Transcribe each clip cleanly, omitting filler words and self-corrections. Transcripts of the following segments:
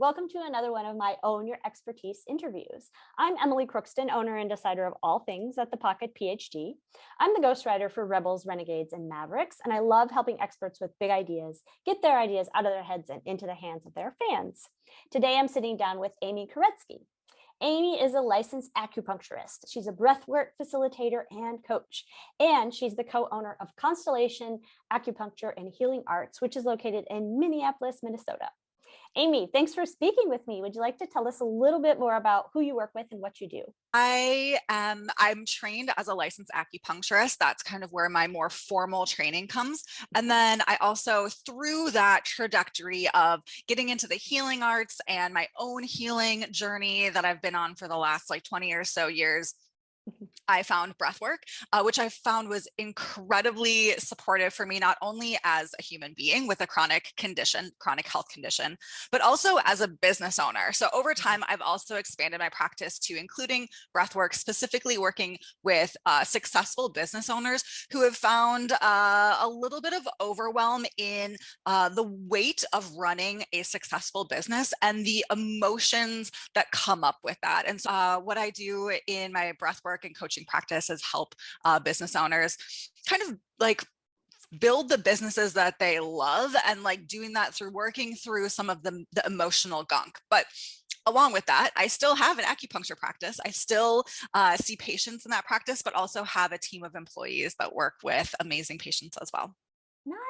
Welcome to another one of my Own Your Expertise interviews. I'm Emily Crookston, owner and decider of all things at the Pocket PhD. I'm the ghostwriter for Rebels, Renegades, and Mavericks, and I love helping experts with big ideas get their ideas out of their heads and into the hands of their fans. Today, I'm sitting down with Amy Kuretsky. Amy is a licensed acupuncturist. She's a breathwork facilitator and coach, and she's the co-owner of Constellation Acupuncture and Healing Arts, which is located in Minneapolis, Minnesota. Amy, thanks for speaking with me. Would you like to tell us a little bit more about who you work with and what you do? I'm trained as a licensed acupuncturist. That's kind of where my more formal training comes. And then I also, through that trajectory of getting into the healing arts and my own healing journey that I've been on for the last 20 or so years, I found breathwork, which I found was incredibly supportive for me, not only as a human being with a chronic health condition, but also as a business owner. So over time, I've also expanded my practice to including breathwork, specifically working with successful business owners who have found a little bit of overwhelm in the weight of running a successful business and the emotions that come up with that. And so what I do in my breathwork and coaching practice is help business owners kind of build the businesses that they love, and doing that through working through some of the emotional gunk. But along with that, I still have an acupuncture practice. I still see patients in that practice, but also have a team of employees that work with amazing patients as well.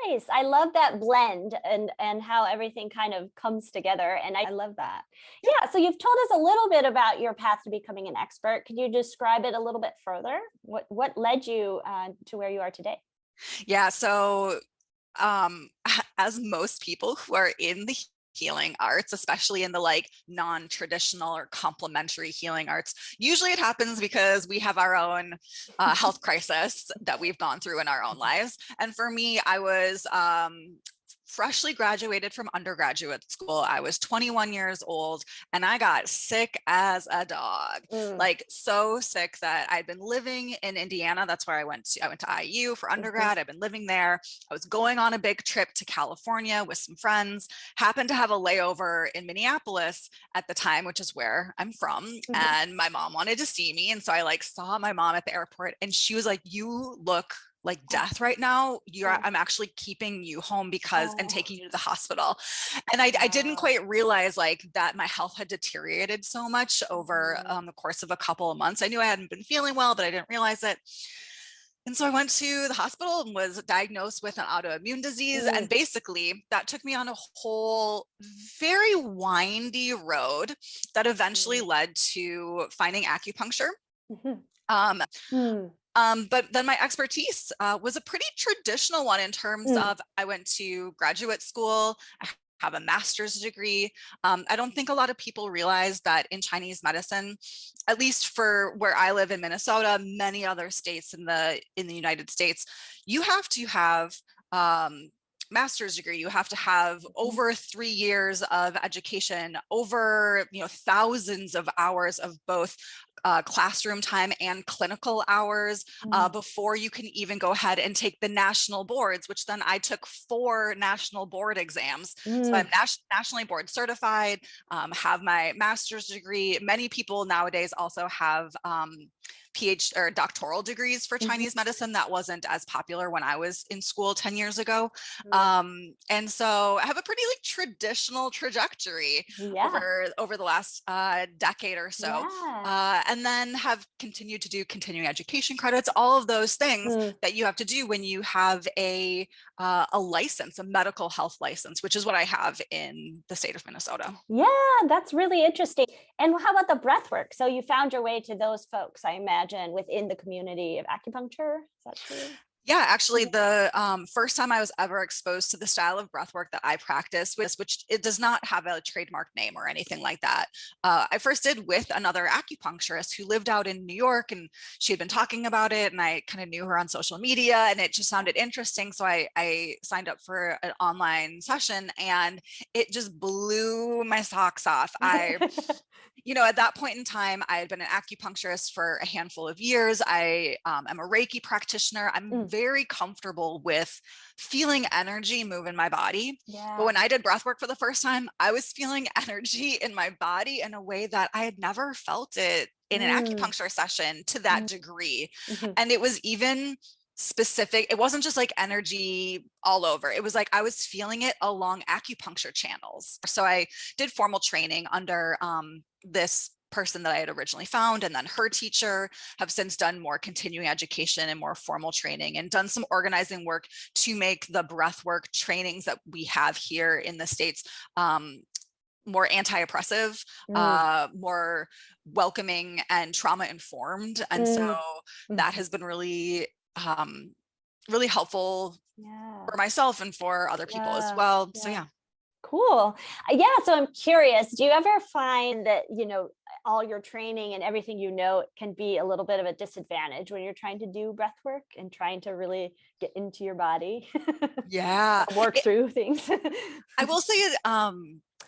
Nice. I love that blend and how everything kind of comes together. And I love that. Yeah. So you've told us a little bit about your path to becoming an expert. Could you describe it a little bit further? What led you to where you are today? Yeah. So as most people who are in the healing arts, especially in the non-traditional or complementary healing arts, usually it happens because we have our own health crisis that we've gone through in our own lives. And for me, I was freshly graduated from undergraduate school. I was 21 years old and I got sick as a dog, so sick that I'd been living in Indiana. That's where I went to IU for undergrad. I've been living there. I was going on a big trip to California with some friends, happened to have a layover in Minneapolis at the time, which is where I'm from. And my mom wanted to see me. And so I saw my mom at the airport and she was like, "You look like death right now. I'm actually keeping you home and taking you to the hospital." And I didn't quite realize that my health had deteriorated so much over the course of a couple of months. I knew I hadn't been feeling well, but I didn't realize it. And so I went to the hospital and was diagnosed with an autoimmune disease. And basically that took me on a whole very windy road that eventually led to finding acupuncture. But then my expertise was a pretty traditional one in terms of I went to graduate school. I have a master's degree. I don't think a lot of people realize that in Chinese medicine, at least for where I live in Minnesota, many other states in the United States, you have to have master's degree. You have to have over 3 years of education, over thousands of hours of both classroom time and clinical hours before you can even go ahead and take the national boards, which then I took 4 national board exams. So I'm nationally board certified, have my master's degree. Many people nowadays also have PhD or doctoral degrees for Chinese medicine. That wasn't as popular when I was in school 10 years ago. And so I have a pretty traditional trajectory over the last decade or so. And then have continued to do continuing education credits, all of those things that you have to do when you have a license, a medical health license, which is what I have in the state of Minnesota. Yeah, that's really interesting. And how about the breath work? So you found your way to those folks, I imagine, within the community of acupuncture. Is that true? Yeah, actually, the first time I was ever exposed to the style of breathwork that I practice, which it does not have a trademark name or anything like that. I first did with another acupuncturist who lived out in New York, and she had been talking about it, and I kind of knew her on social media, and it just sounded interesting. So I signed up for an online session, and it just blew my socks off. at that point in time, I had been an acupuncturist for a handful of years. I am a Reiki practitioner. I'm very comfortable with feeling energy move in my body. Yeah. But when I did breath work for the first time, I was feeling energy in my body in a way that I had never felt it in an acupuncture session to that degree. And it was even specific. It wasn't just like energy all over. It was like I was feeling it along acupuncture channels. So I did formal training under this person that I had originally found, and then her teacher, have since done more continuing education and more formal training and done some organizing work to make the breathwork trainings that we have here in the States more anti-oppressive, more welcoming and trauma informed. And so that has been really really helpful for myself and for other people as well. So yeah. Cool. Yeah. So I'm curious, do you ever find that, all your training and everything, can be a little bit of a disadvantage when you're trying to do breath work and trying to really get into your body? Yeah. Work through things. I will say,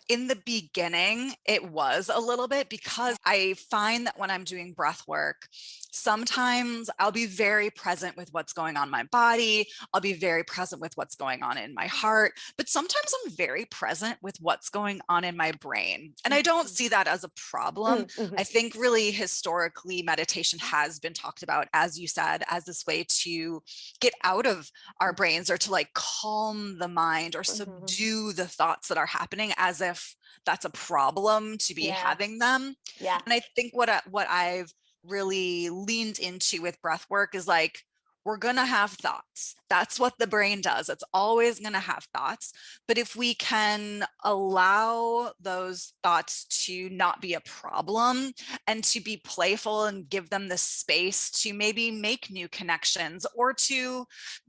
in the beginning, it was a little bit, because I find that when I'm doing breath work, sometimes I'll be very present with what's going on in my body. I'll be very present with what's going on in my heart, but sometimes I'm very present with what's going on in my brain. And I don't see that as a problem. I think really historically, meditation has been talked about, as you said, as this way to get out of our brains, or to like calm the mind or subdue the thoughts that are happening, as if that's a problem to be having them. Yeah. And I think what I've really leaned into with breath work is like, we're going to have thoughts. That's what the brain does. It's always going to have thoughts. But if we can allow those thoughts to not be a problem and to be playful and give them the space to maybe make new connections, or to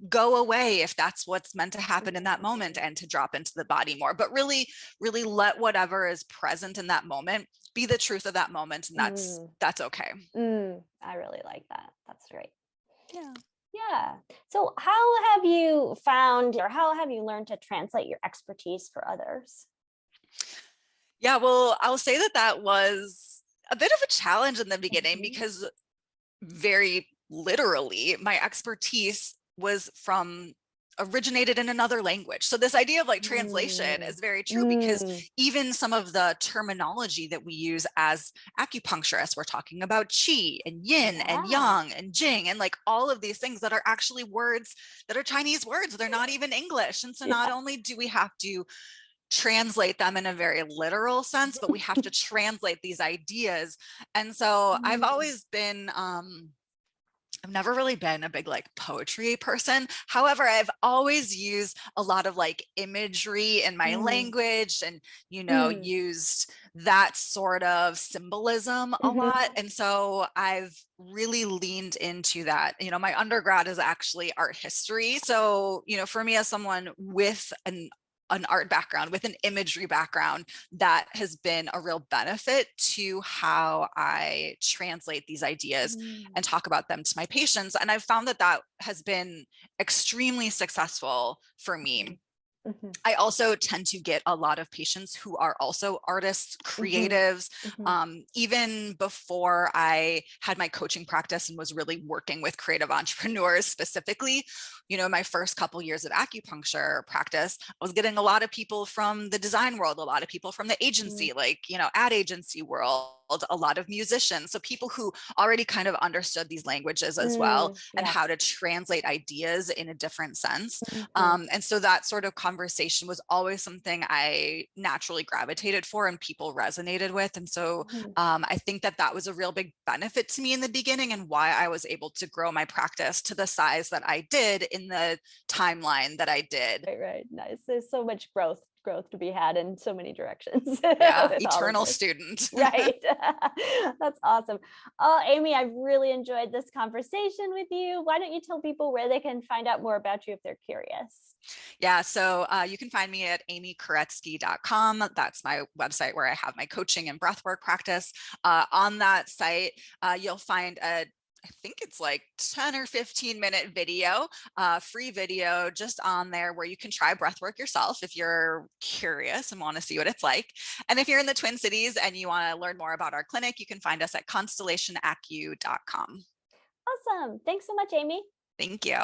go away if that's what's meant to happen in that moment, and to drop into the body more, but really, really let whatever is present in that moment be the truth of that moment. And that's okay. I really like that. That's great. Yeah. Yeah. So how have you found, or how have you learned to translate your expertise for others? Yeah, well, I'll say that was a bit of a challenge in the beginning, because very literally my expertise was originated in another language. So this idea of like translation is very true, because even some of the terminology that we use as acupuncturists, we're talking about qi and yin and yang and jing, and like all of these things that are actually words that are Chinese words. They're not even English. And so not only do we have to translate them in a very literal sense, but we have to translate these ideas. And so I've always been I've never really been a big like poetry person. However, I've always used a lot of like imagery in my language, and, used that sort of symbolism a lot. And so I've really leaned into that. My undergrad is actually art history. So, for me, as someone with an art background, with an imagery background, that has been a real benefit to how I translate these ideas and talk about them to my patients. And I've found that has been extremely successful for me. I also tend to get a lot of patients who are also artists, creatives. Even before I had my coaching practice and was really working with creative entrepreneurs specifically, my first couple years of acupuncture practice, I was getting a lot of people from the design world, a lot of people from the agency, like, ad agency world, a lot of musicians. So people who already kind of understood these languages as well, and how to translate ideas in a different sense. And so that sort of conversation was always something I naturally gravitated for and people resonated with. And so I think that was a real big benefit to me in the beginning, and why I was able to grow my practice to the size that I did in the timeline that I did. Right. Nice. There's so much growth to be had in so many directions. Yeah, eternal student. Right. That's awesome. Oh, Amy, I really enjoyed this conversation with you. Why don't you tell people where they can find out more about you if they're curious? Yeah, so you can find me at amykuretsky.com. That's my website where I have my coaching and breathwork practice. On that site, you'll find a I think it's like 10 or 15-minute video, free video just on there where you can try breathwork yourself if you're curious and want to see what it's like. And if you're in the Twin Cities and you want to learn more about our clinic, you can find us at constellationacu.com. Awesome. Thanks so much, Amy. Thank you.